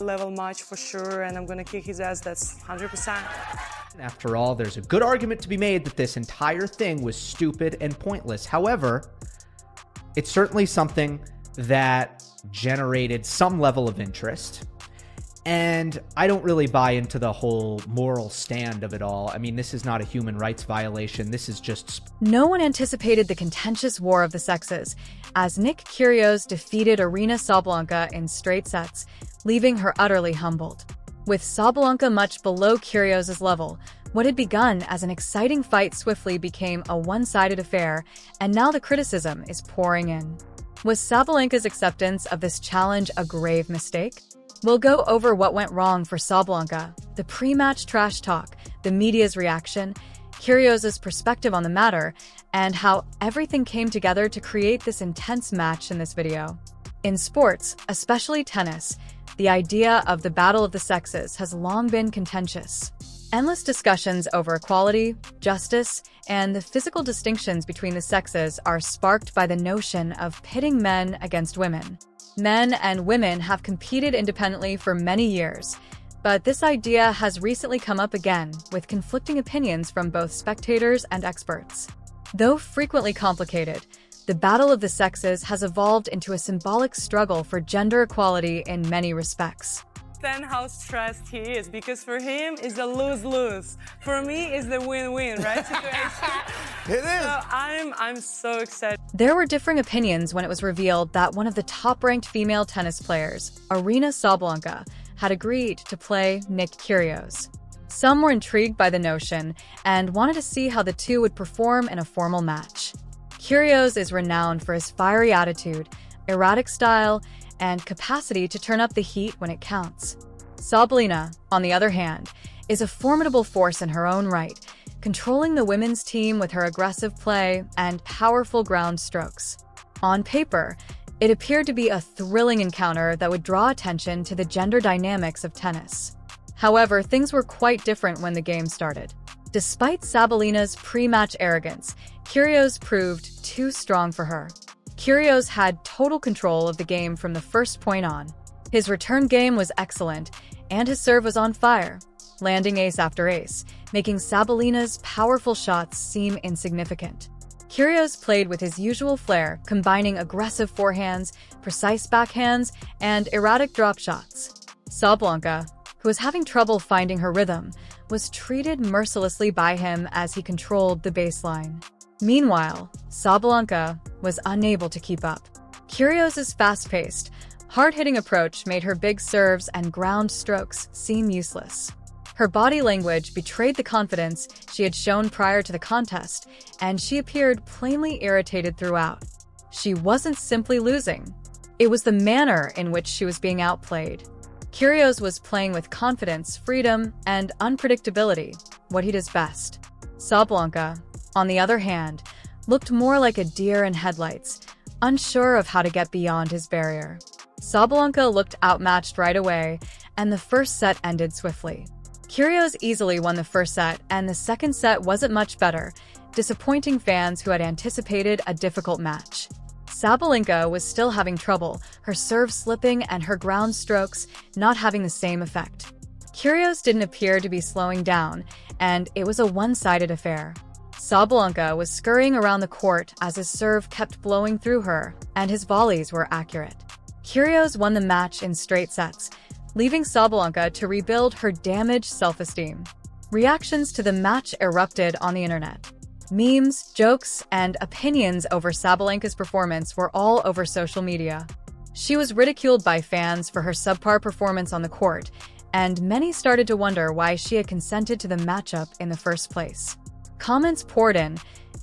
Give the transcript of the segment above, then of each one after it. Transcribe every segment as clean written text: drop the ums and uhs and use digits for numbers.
level match for sure, and I'm gonna kick his ass. That's 100%. After all, there's a good argument to be made that this entire thing was stupid and pointless. However, it's certainly something that generated some level of interest. And I don't really buy into the whole moral stand of it all. I mean, this is not a human rights violation. This is just... No one anticipated the contentious war of the sexes, as Nick Kyrgios defeated Aryna Sabalenka in straight sets, leaving her utterly humbled. With Sabalenka much below Kyrgios' level, what had begun as an exciting fight swiftly became a one-sided affair, and now the criticism is pouring in. Was Sabalenka's acceptance of this challenge a grave mistake? We'll go over what went wrong for Sabalenka, the pre-match trash talk, the media's reaction, Kyrgios' perspective on the matter, and how everything came together to create this intense match in this video. In sports, especially tennis, the idea of the battle of the sexes has long been contentious. Endless discussions over equality, justice, and the physical distinctions between the sexes are sparked by the notion of pitting men against women. Men and women have competed independently for many years, but this idea has recently come up again with conflicting opinions from both spectators and experts. Though frequently complicated, the battle of the sexes has evolved into a symbolic struggle for gender equality in many respects. Understand how stressed he is, because for him it's a lose-lose. For me it's the win-win, right? It is. So I'm so excited. There were differing opinions when it was revealed that one of the top-ranked female tennis players, Aryna Sabalenka, had agreed to play Nick Kyrgios. Some were intrigued by the notion and wanted to see how the two would perform in a formal match. Kyrgios is renowned for his fiery attitude, erratic style, and capacity to turn up the heat when it counts. Sabalenka, on the other hand, is a formidable force in her own right, controlling the women's team with her aggressive play and powerful ground strokes. On paper, it appeared to be a thrilling encounter that would draw attention to the gender dynamics of tennis. However, things were quite different when the game started. Despite Sabalenka's pre-match arrogance, Kyrgios proved too strong for her. Kyrgios had total control of the game from the first point on. His return game was excellent, and his serve was on fire, landing ace after ace, making Sabalenka's powerful shots seem insignificant. Kyrgios played with his usual flair, combining aggressive forehands, precise backhands, and erratic drop shots. Sabalenka, who was having trouble finding her rhythm, was treated mercilessly by him as he controlled the baseline. Meanwhile, Sabalenka was unable to keep up. Kyrgios' fast-paced, hard-hitting approach made her big serves and ground strokes seem useless. Her body language betrayed the confidence she had shown prior to the contest, and she appeared plainly irritated throughout. She wasn't simply losing. It was the manner in which she was being outplayed. Kyrgios was playing with confidence, freedom, and unpredictability, what he does best. Sabalenka, on the other hand, looked more like a deer in headlights, unsure of how to get beyond his barrier. Sabalenka looked outmatched right away, and the first set ended swiftly. Kyrgios easily won the first set, and the second set wasn't much better, disappointing fans who had anticipated a difficult match. Sabalenka was still having trouble, her serve slipping and her ground strokes not having the same effect. Kyrgios didn't appear to be slowing down, and it was a one-sided affair. Sabalenka was scurrying around the court as his serve kept blowing through her, and his volleys were accurate. Kyrgios won the match in straight sets, leaving Sabalenka to rebuild her damaged self-esteem. Reactions to the match erupted on the internet. Memes, jokes, and opinions over Sabalenka's performance were all over social media. She was ridiculed by fans for her subpar performance on the court, and many started to wonder why she had consented to the matchup in the first place. Comments poured in,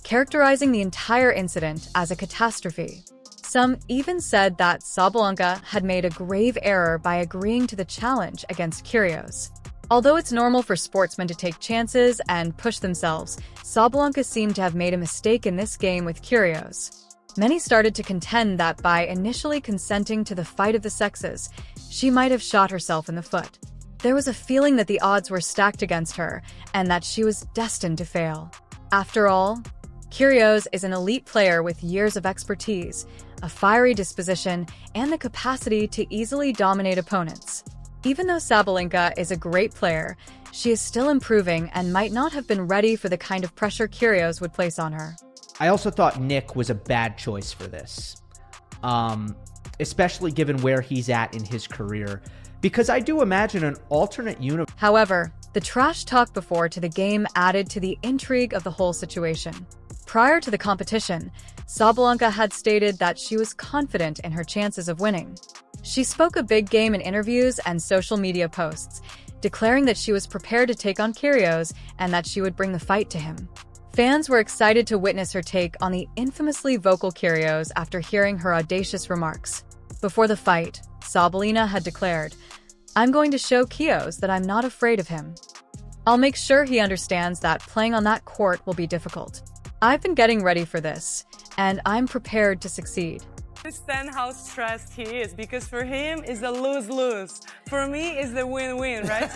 characterizing the entire incident as a catastrophe. Some even said that Sabalenka had made a grave error by agreeing to the challenge against Kyrgios. Although it's normal for sportsmen to take chances and push themselves, Sabalenka seemed to have made a mistake in this game with Kyrgios. Many started to contend that by initially consenting to the fight of the sexes, she might have shot herself in the foot. There was a feeling that the odds were stacked against her and that she was destined to fail. After all, Kyrgios is an elite player with years of expertise, a fiery disposition, and the capacity to easily dominate opponents. Even though Sabalenka is a great player, she is still improving and might not have been ready for the kind of pressure Kyrgios would place on her. I also thought Nick was a bad choice for this, especially given where he's at in his career, because I do imagine an alternate universe. However, the trash talk before to the game added to the intrigue of the whole situation. Prior to the competition, Sabalenka had stated that she was confident in her chances of winning. She spoke a big game in interviews and social media posts, declaring that she was prepared to take on Kyrgios and that she would bring the fight to him. Fans were excited to witness her take on the infamously vocal Kyrgios after hearing her audacious remarks. Before the fight, Sabalenka had declared, "I'm going to show Kyrgios that I'm not afraid of him. I'll make sure he understands that playing on that court will be difficult. I've been getting ready for this, and I'm prepared to succeed." I understand how stressed he is because for him it's a lose-lose. For me it's the win-win, right?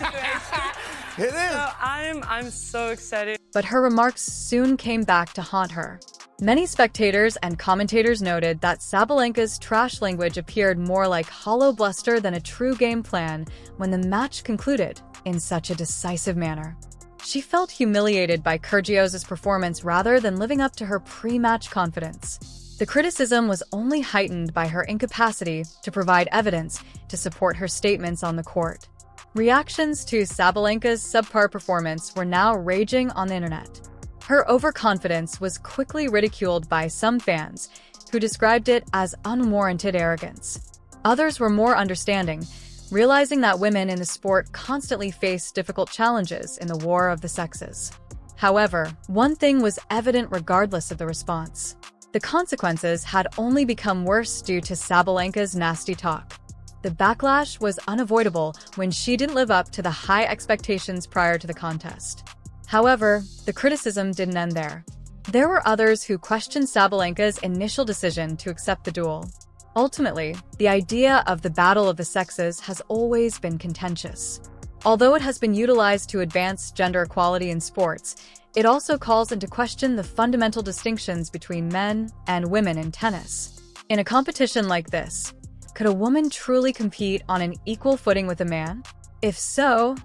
It is. So I'm so excited. But her remarks soon came back to haunt her. Many spectators and commentators noted that Sabalenka's trash language appeared more like hollow bluster than a true game plan when the match concluded in such a decisive manner. She felt humiliated by Kyrgios' performance rather than living up to her pre-match confidence. The criticism was only heightened by her incapacity to provide evidence to support her statements on the court. Reactions to Sabalenka's subpar performance were now raging on the internet. Her overconfidence was quickly ridiculed by some fans, who described it as unwarranted arrogance. Others were more understanding, realizing that women in the sport constantly face difficult challenges in the war of the sexes. However, one thing was evident regardless of the response. The consequences had only become worse due to Sabalenka's nasty talk. The backlash was unavoidable when she didn't live up to the high expectations prior to the contest. However, the criticism didn't end there. There were others who questioned Sabalenka's initial decision to accept the duel. Ultimately, the idea of the battle of the sexes has always been contentious. Although it has been utilized to advance gender equality in sports, it also calls into question the fundamental distinctions between men and women in tennis. In a competition like this, could a woman truly compete on an equal footing with a man? If so,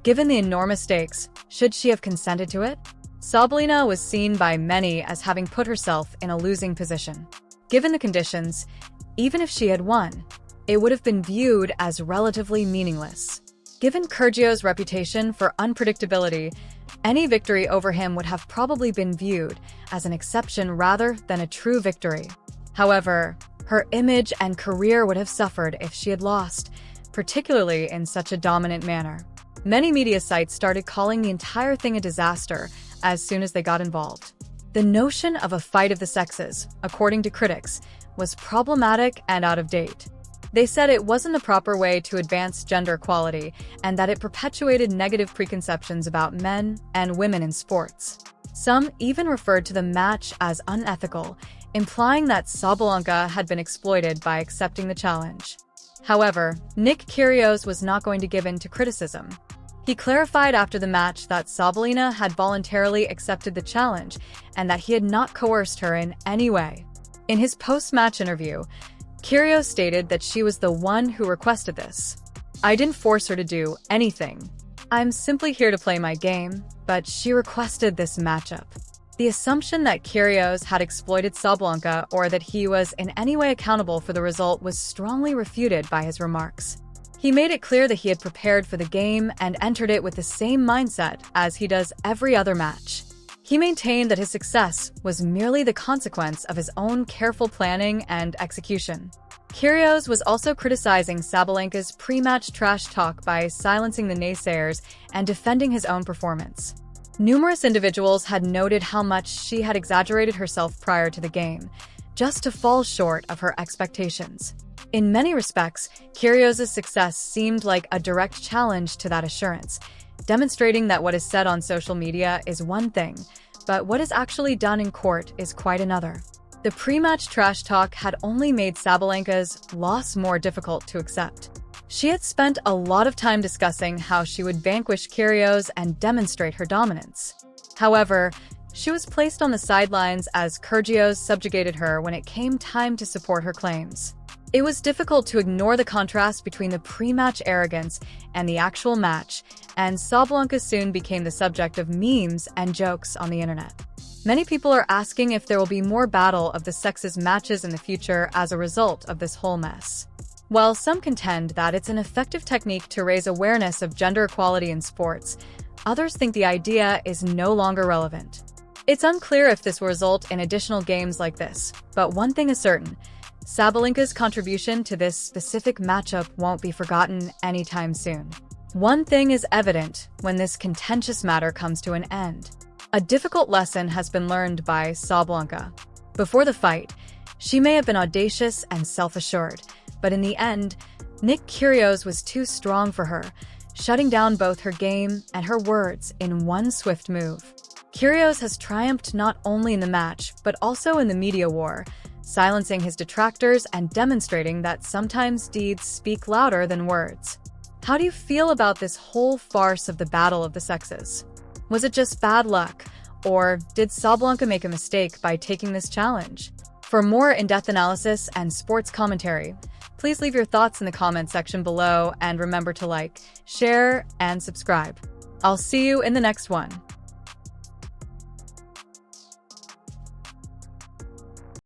given the enormous stakes, should she have consented to it? Sabalenka was seen by many as having put herself in a losing position. Given the conditions, even if she had won, it would have been viewed as relatively meaningless. Given Kyrgios' reputation for unpredictability, any victory over him would have probably been viewed as an exception rather than a true victory. However, her image and career would have suffered if she had lost, particularly in such a dominant manner. Many media sites started calling the entire thing a disaster as soon as they got involved. The notion of a fight of the sexes, according to critics, was problematic and out of date. They said it wasn't the proper way to advance gender equality and that it perpetuated negative preconceptions about men and women in sports. Some even referred to the match as unethical, implying that Sabalenka had been exploited by accepting the challenge. However, Nick Kyrgios was not going to give in to criticism. He clarified after the match that Sabalenka had voluntarily accepted the challenge and that he had not coerced her in any way. In his post-match interview, Kyrgios stated that she was the one who requested this. "I didn't force her to do anything. I'm simply here to play my game, but she requested this matchup." The assumption that Kyrgios had exploited Sabalenka or that he was in any way accountable for the result was strongly refuted by his remarks. He made it clear that he had prepared for the game and entered it with the same mindset as he does every other match. He maintained that his success was merely the consequence of his own careful planning and execution. Kyrgios was also criticizing Sabalenka's pre-match trash talk by silencing the naysayers and defending his own performance. Numerous individuals had noted how much she had exaggerated herself prior to the game, just to fall short of her expectations. In many respects, Kyrgios' success seemed like a direct challenge to that assurance, demonstrating that what is said on social media is one thing, but what is actually done in court is quite another. The pre-match trash talk had only made Sabalenka's loss more difficult to accept. She had spent a lot of time discussing how she would vanquish Kyrgios and demonstrate her dominance. However, she was placed on the sidelines as Kyrgios subjugated her when it came time to support her claims. It was difficult to ignore the contrast between the pre-match arrogance and the actual match, and Sabalenka soon became the subject of memes and jokes on the internet. Many people are asking if there will be more battle of the sexes matches in the future as a result of this whole mess. While some contend that it's an effective technique to raise awareness of gender equality in sports, others think the idea is no longer relevant. It's unclear if this will result in additional games like this, but one thing is certain: Sabalenka's contribution to this specific matchup won't be forgotten anytime soon. One thing is evident when this contentious matter comes to an end. A difficult lesson has been learned by Sabalenka. Before the fight, she may have been audacious and self-assured, but in the end, Nick Kyrgios was too strong for her, shutting down both her game and her words in one swift move. Kyrgios has triumphed not only in the match, but also in the media war, silencing his detractors and demonstrating that sometimes deeds speak louder than words. How do you feel about this whole farce of the battle of the sexes? Was it just bad luck, or did Sabalenka make a mistake by taking this challenge? For more in-depth analysis and sports commentary, please leave your thoughts in the comment section below and remember to like, share, and subscribe. I'll see you in the next one.